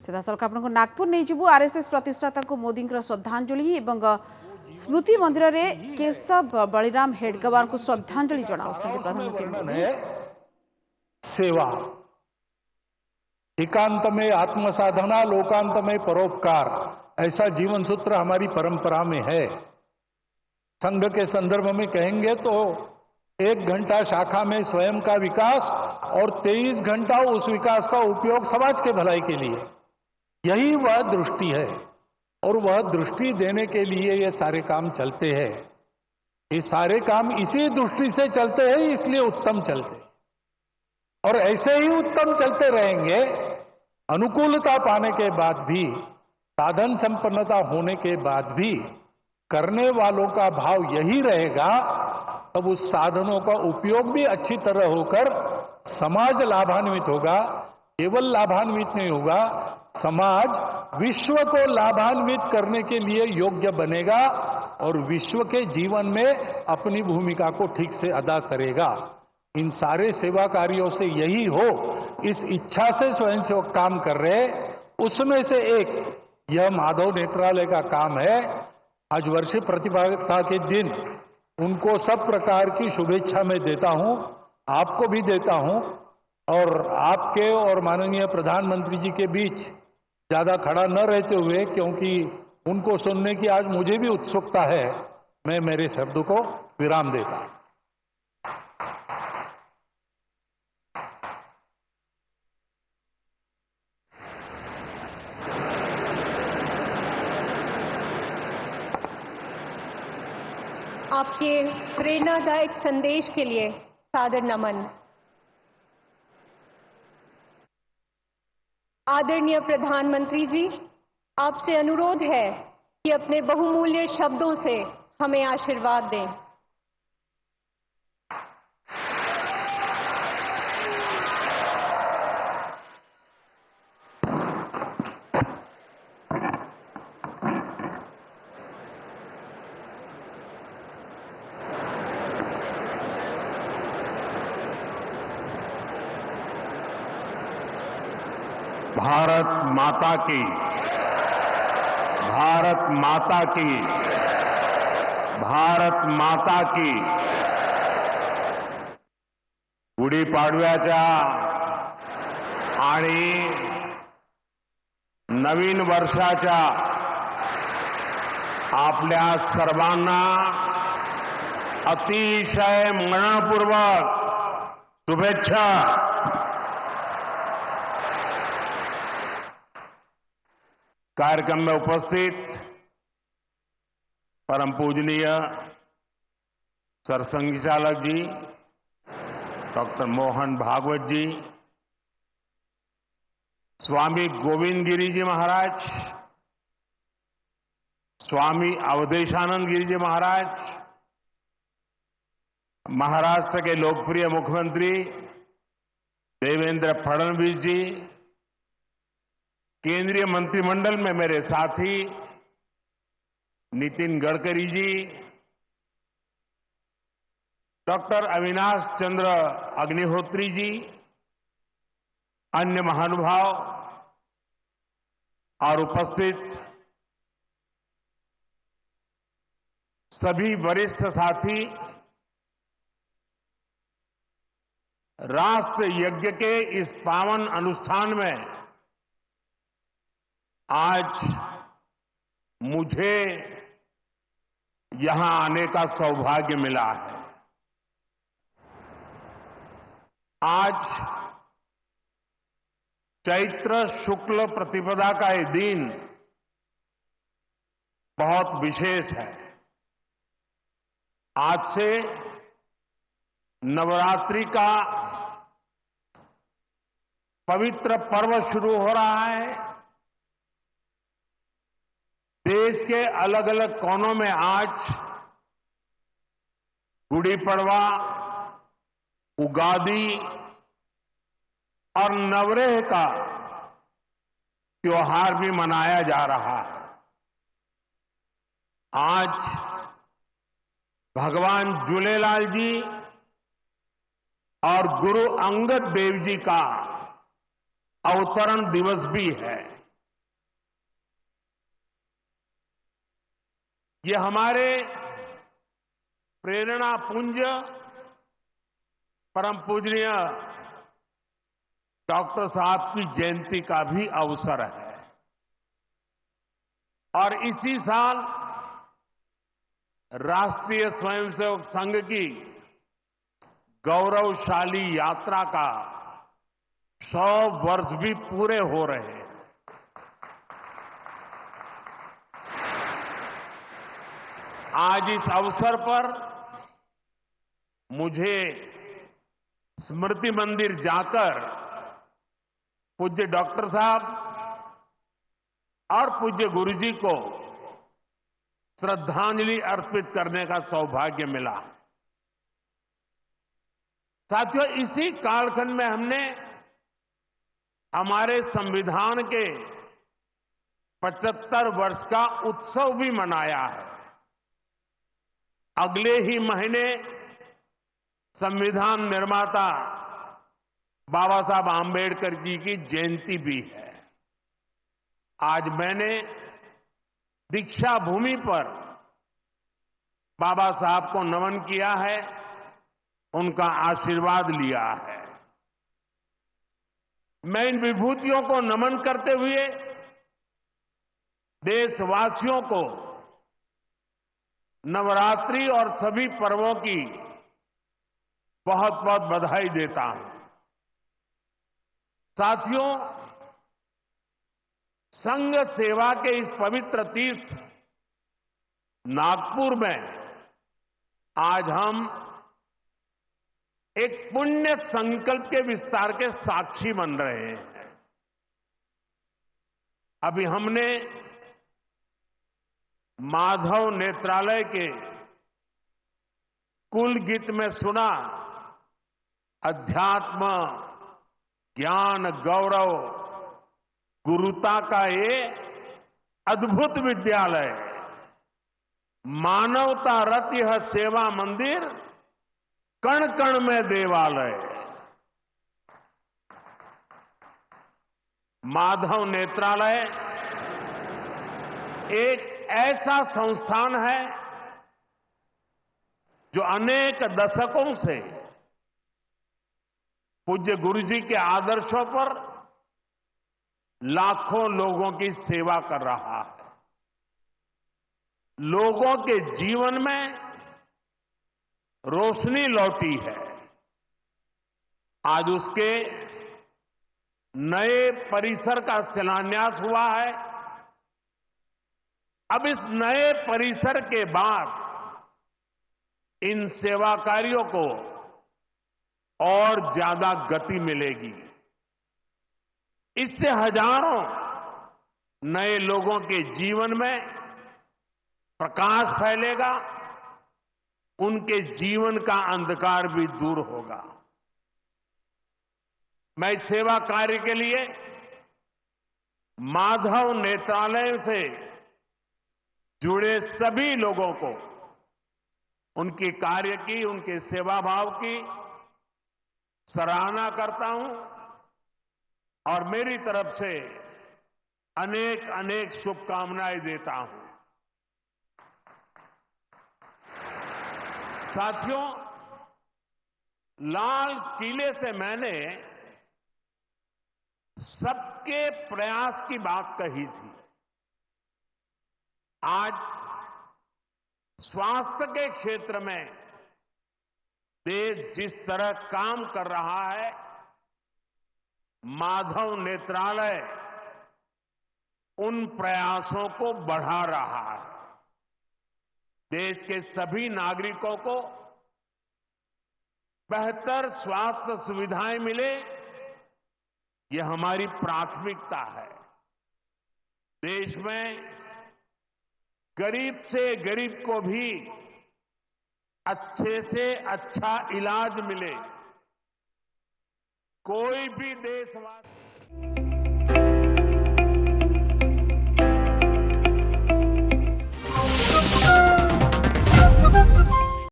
सीधासख आपको नागपुर नहीं जीवु आरएसएस प्रतिष्ठाता को मोदी श्रद्धांजलि एवं स्मृति मंदिर में केशव बलिराम हेडगेवार को श्रद्धांजलि जनाउछन्ति प्रधानमंत्री मोदी। सेवा, एकांत में आत्मसाधना, लोकांत में परोपकार, ऐसा जीवन सूत्र हमारी परंपरा में है। संघ के संदर्भ में कहेंगे तो 1 घंटा शाखा में स्वयं का विकास और 23 घंटा उस विकास का उपयोग समाज के भलाई के लिए, यही वह दृष्टि है और वह दृष्टि देने के लिए ये सारे काम चलते हैं। ये सारे काम इसी दृष्टि से चलते हैं, इसलिए उत्तम चलते और ऐसे ही उत्तम चलते रहेंगे। अनुकूलता पाने के बाद भी, साधन संपन्नता होने के बाद भी करने वालों का भाव यही रहेगा, तब उस साधनों का उपयोग भी अच्छी तरह होकर समाज लाभान्वित होगा। केवल लाभान्वित नहीं होगा, समाज विश्व को लाभान्वित करने के लिए योग्य बनेगा और विश्व के जीवन में अपनी भूमिका को ठीक से अदा करेगा। इन सारे सेवा कार्यों से यही हो, इस इच्छा से स्वयंसेवक काम कर रहे। उसमें से एक यह माधव नेत्रालय का काम है। आज वर्ष प्रतिभागिता के दिन उनको सब प्रकार की शुभेच्छा मैं देता हूं, आपको भी देता हूं और आपके और माननीय प्रधानमंत्री जी के बीच ज्यादा खड़ा न रहते हुए, क्योंकि उनको सुनने की आज मुझे भी उत्सुकता है, मैं मेरे शब्द को विराम देता हूं। आपके प्रेरणादायक संदेश के लिए सादर नमन। आदरणीय प्रधानमंत्री जी, आपसे अनुरोध है कि अपने बहुमूल्य शब्दों से हमें आशीर्वाद दें। भारत माता की, भारत माता की, भारत माता की। गुढीपाडव्याच्या आणि नवीन वर्षाच्या आपल्या सर्वांना अतिशय मनपूर्वक शुभेच्छा। कार्यक्रम में उपस्थित परम पूजनीय सरसंघ चालक जी डॉक्टर मोहन भागवत जी, स्वामी गोविंद गिरी जी महाराज, स्वामी अवधेशानंद गिरी जी महाराज, महाराष्ट्र के लोकप्रिय मुख्यमंत्री देवेंद्र फडणवीस जी, केंद्रीय मंत्रिमंडल में मेरे साथी नितिन गडकरी जी, डॉक्टर अविनाश चंद्र अग्निहोत्री जी, अन्य महानुभाव और उपस्थित सभी वरिष्ठ साथी, राष्ट्र यज्ञ के इस पावन अनुष्ठान में आज मुझे यहां आने का सौभाग्य मिला है। आज चैत्र शुक्ल प्रतिपदा का ये दिन बहुत विशेष है। आज से नवरात्रि का पवित्र पर्व शुरू हो रहा है। देश के अलग अलग कोनों में आज गुड़ी पड़वा, उगादी और नवरेह का त्योहार भी मनाया जा रहा है। आज भगवान झूलेलाल जी और गुरु अंगद देव जी का अवतरण दिवस भी है। ये हमारे प्रेरणा पुंज परम पूजनीय डॉक्टर साहब की जयंती का भी अवसर है और इसी साल राष्ट्रीय स्वयंसेवक संघ की गौरवशाली यात्रा का 100 वर्ष भी पूरे हो रहे हैं। आज इस अवसर पर मुझे स्मृति मंदिर जाकर पूज्य डॉक्टर साहब और पूज्य गुरुजी को श्रद्धांजलि अर्पित करने का सौभाग्य मिला। साथियों, इसी कालखंड में हमने हमारे संविधान के 75 वर्ष का उत्सव भी मनाया है। अगले ही महीने संविधान निर्माता बाबा साहब आंबेडकर जी की जयंती भी है। आज मैंने दीक्षा भूमि पर बाबा साहब को नमन किया है, उनका आशीर्वाद लिया है। मैं इन विभूतियों को नमन करते हुए देशवासियों को नवरात्रि और सभी पर्वों की बहुत बहुत बधाई देता हूं। साथियों, संघ सेवा के इस पवित्र तीर्थ नागपुर में आज हम एक पुण्य संकल्प के विस्तार के साक्षी बन रहे हैं। अभी हमने माधव नेत्रालय के कुल गीत में सुना, अध्यात्म ज्ञान गौरव गुरुता का ये अद्भुत विद्यालय, मानवता रत यह सेवा मंदिर, कण कण में देवालय। माधव नेत्रालय एक ऐसा संस्थान है जो अनेक दशकों से पूज्य गुरुजी के आदर्शों पर लाखों लोगों की सेवा कर रहा है। लोगों के जीवन में रोशनी लौटी है। आज उसके नए परिसर का शिलान्यास हुआ है। अब इस नए परिसर के बाद इन सेवा कार्यों को और ज्यादा गति मिलेगी। इससे हजारों नए लोगों के जीवन में प्रकाश फैलेगा, उनके जीवन का अंधकार भी दूर होगा। मैं इस सेवा कार्य के लिए माधव नेत्रालय से जुड़े सभी लोगों को उनके कार्य की, उनके सेवा भाव की सराहना करता हूं और मेरी तरफ से अनेक अनेक शुभकामनाएं देता हूं। साथियों, लाल किले से मैंने सबके प्रयास की बात कही थी। आज स्वास्थ्य के क्षेत्र में देश जिस तरह काम कर रहा है, माधव नेत्रालय उन प्रयासों को बढ़ा रहा है। देश के सभी नागरिकों को बेहतर स्वास्थ्य सुविधाएं मिले, यह हमारी प्राथमिकता है। देश में गरीब से गरीब को भी अच्छे से अच्छा इलाज मिले, कोई भी देशवासी